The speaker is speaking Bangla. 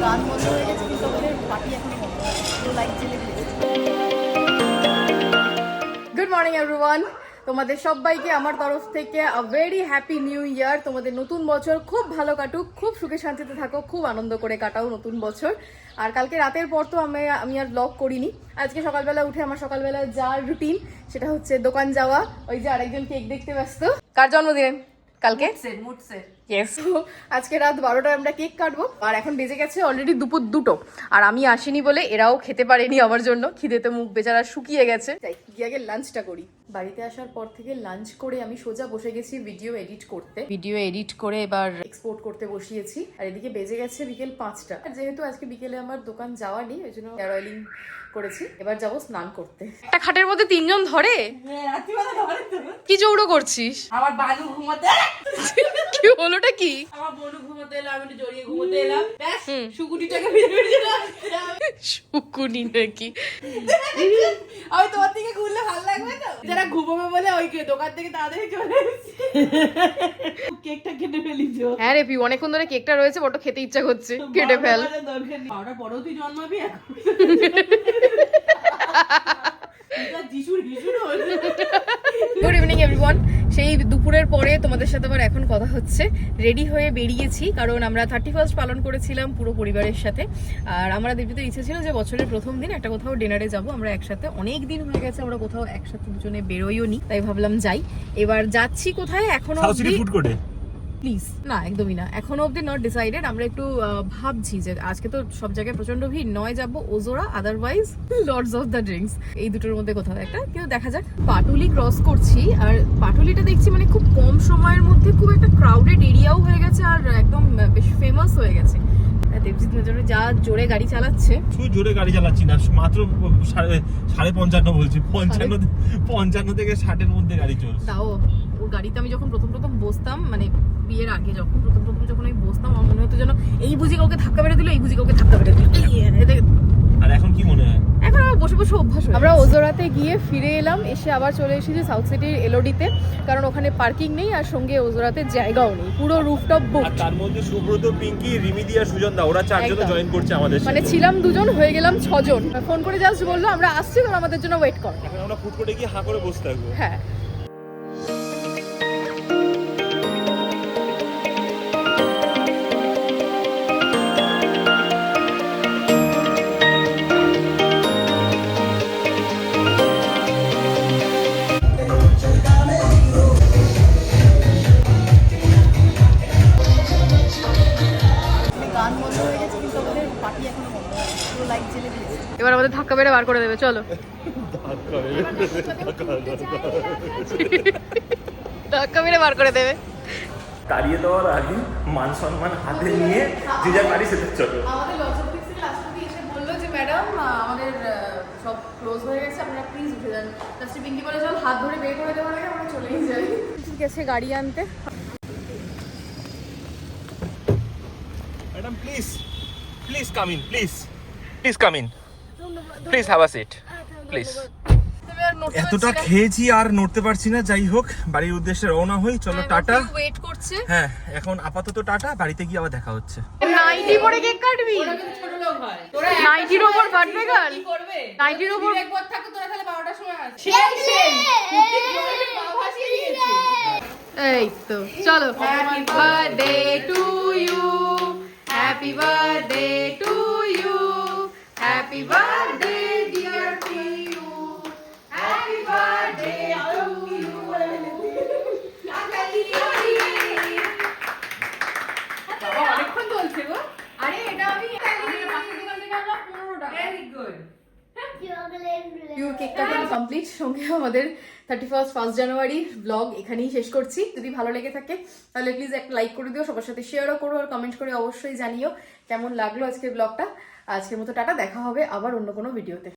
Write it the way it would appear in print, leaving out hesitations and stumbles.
গান বন্ধ হয়ে গেছে কিন্তু আমাদের পার্টি এখনো বন্ধ হয়নি, পুরো লাইট জ্বেলে দিয়েছে। গুড মর্নিং এভরিওয়ান, তোমাদের সবাইকে আমার তরফ থেকে a very happy new year. তোমাদের নতুন বছর খুব ভালো কাটুক, খুব সুখে শান্তিতে থাকো, খুব আনন্দ করে কাটাও নতুন বছর। আর কালকে রাতের পর তো আমি আর ব্লগ করিনি। আজকে সকালবেলা উঠে আমার সকালবেলা যা রুটিন সেটা হচ্ছে দোকান যাওয়া। ওই যে আরেকজন কেক দেখতে ব্যস্ত। কার জন্মদিনে? কালকে ইয়েস। আজকে রাত 12টায় আমরা কেক কাটবো। আর এখন বেজে গেছে অলরেডি দুপুর 2টো। আর আমি আসিনি বলে এরাও খেতে পারেনি আমার জন্য। খিদেতে মুখ বেচারা শুকিয়ে গেছে। তাই গিয়ে আগে লাঞ্চটা করি। বাড়িতে আসার পর থেকে লাঞ্চ করে আমি সোজা বসে গেছি ভিডিও এডিট করতে। ভিডিও এডিট করে এবার এক্সপোর্ট করতে বসিয়েছি। আর এদিকে বেজে গেছে বিকেল 5টা। যেহেতু আজকে বিকেলে আমার দোকান যাওয়া নেই, ওই জন্য হেয়ার অয়েলিং করেছি। এবার যাবো স্নান করতে। একটা খাটের মধ্যে 3 জন ধরে? কি জৌড়ো করছিস? আমার বানু ঘুমাতে কি হলোটা কি? আমার বনু ঘুমাতে এলাম, আমি জড়িয়ে ঘুমাতে এলাম, ব্যাস শুকুনিটাকে বেরিয়ে শুকুনি নাকি? আমি তোমার থেকে ঘুরলে ভালো লাগবে তো। যারা ঘুমাবে বলে ওই দোকান থেকে তাড়াতাড়ি চলে এসেছি। কেকটা কেটে ফেলিছো? হ্যাঁ রে, অনেকক্ষণ ধরে কেকটা রয়েছে, বড় খেতে ইচ্ছা করছে, কেটে ফেল। দরকার নেই, ওটা পরেও তুই জন্মাবি এখন। Good evening everyone. সেই দুপুরের পরে তোমাদের সাথে আবার এখন কথা হচ্ছে। রেডি হয়ে বেরিয়েছি কারণ আমরা 31st পালন করেছিলাম পুরো পরিবারের সাথে। আর আমরা দিব্যিতে ইচ্ছে ছিল যে বছরের প্রথম দিন একটা কোথাও ডিনারে যাব আমরা একসাথে। অনেক দিন হয়ে গেছে আমরা কোথাও একসাথে দুজনে বেরোইও নি, তাই ভাবলাম যাই। এবার যাচ্ছি কোথায় এখনো প্লিজ না, একদমই না, এখনো অব্দি নট ডিসাইডেড। আমরা একটু ভাবছি যে আজকে তো সব জায়গায় প্রচন্ড ভিড়, নয় যাবো ওজোরা, otherwise lords of the drinks, এই দুটোর মধ্যে কোথাও একটা। কিন্তু দেখা যাক। পাটুলি ক্রস করছি আর পাটুলিটা দেখছি মানে খুব কম সময়ের মধ্যে খুব একটা ক্রাউডেড এরিয়াও হয়ে গেছে আর একদম বেশ ফেমাস হয়ে গেছে। দেবজিৎ মেজরে যা জোরে গাড়ি চালাচ্ছে। তুই জোরে গাড়ি চালাচ্ছি না, মাত্র 55 বলছি, 55 থেকে 60-এর মধ্যে গাড়ি চলছে। তাও ওর গাড়িতে আমি যখন প্রথম বসতাম, মানে বিয়ের আগে যখন প্রথম যখন আমি বসতাম, আমার মনে হতো যেন এই বুঝি কাউকে ধাক্কা মেরে দিল, এই বুঝি কাউকে ধাক্কা মেরে দিল। আর এখন কি মনে হয়? এখন আমার বসে বসে অভ্যাস। আমরা ওজোরাতে গিয়ে ফিরে এলাম, এসে আবার চলে এসেছি সাউথ সিটির এলওডিতে, কারণ ওখানে পার্কিং নেই আর সঙ্গে ওজোরাতে জায়গাও নেই, পুরো রুফটপ বুক। আর তার মধ্যে সুব্রত, পিঙ্কি, রিমিদি আর সুজনদা ওরা 4 জন জয়েন করছে আমাদের সাথে। মানে ছিলাম 2 জন, হয়ে গেলাম 6 জন। ফোন করে জাস্ট বললো আমরা আসছি, তোমরা আমাদের জন্য ওয়েট করো। এখন আমরা ফুড কোর্টে গিয়ে হাঁ করে বসে থাকবো। হ্যাঁ। গান বন্ধ হয়ে গেছে কিন্তু আমাদের পার্টি এখনো বন্ধ হয়নি, পুরো লাইট জ্বেলে দিয়েছে। এবার আমাদের ধাক্কা মেরে বার করে দেবে, চলো। ধাক্কা মেরে বার করে দেবে। তাড়িয়ে দেওয়ার আগে মান সম্মান হাতে নিয়ে যে যার বাড়ি সেটা চলো। আমাদের লজিস্টিক্স থেকে লাস্ট অবধি এসে বললো যে ম্যাডাম আমাদের সব ক্লোজ হয়ে গেছে, আপনারা প্লিজ উঠে যান। লাস্টে পিঙ্কি বলে চল, হাত ধরে বের করে দেওয়ার আগে আমরা চলেই যাই। ঠিক আছে, গাড়ি আনতে। Madam please come in, please come in, please have a seat please. এতটা খেয়েছি আর নড়তে পারছি না। যাই হোক, বাড়ির উদ্দেশ্যে রওনা হই, চলো টাটা। ওয়েট করছে। হ্যাঁ, এখন আপাতত টাটা, বাড়িতে গিয়ে আবার দেখা হচ্ছে। 90 পরে কেক কাটবি? ছোট লোক হয়, 90 ওপর কাটবে গান? কি করবে? 90 ওপর একবার থাকো তোরা, তাহলে 12টার সময় আসছিস। সেই পাও ভাসিয়ে দিয়েছে। এই তো চলো। Happy birthday to you, happy birthday to you, happy birthday dear Piu, happy birthday to you. বাবা অনেকক্ষণ চলছে গো। আরে এটা আমি পাশের দোকান থেকে আনলাম 15 টাকা। Very good. Pure cake cutting complete. সঙ্গে আমাদের 1 জানুয়ারি ব্লগ এখানেই শেষ করছি। যদি ভালো লেগে থাকে তাহলে প্লিজ একটা লাইক করে দিও, সবার সাথে শেয়ারও করো আর কমেন্ট করে অবশ্যই জানিও কেমন লাগলো আজকের ব্লগটা। আজকের মতো টাটা, দেখা হবে আবার অন্য কোনো ভিডিওতে।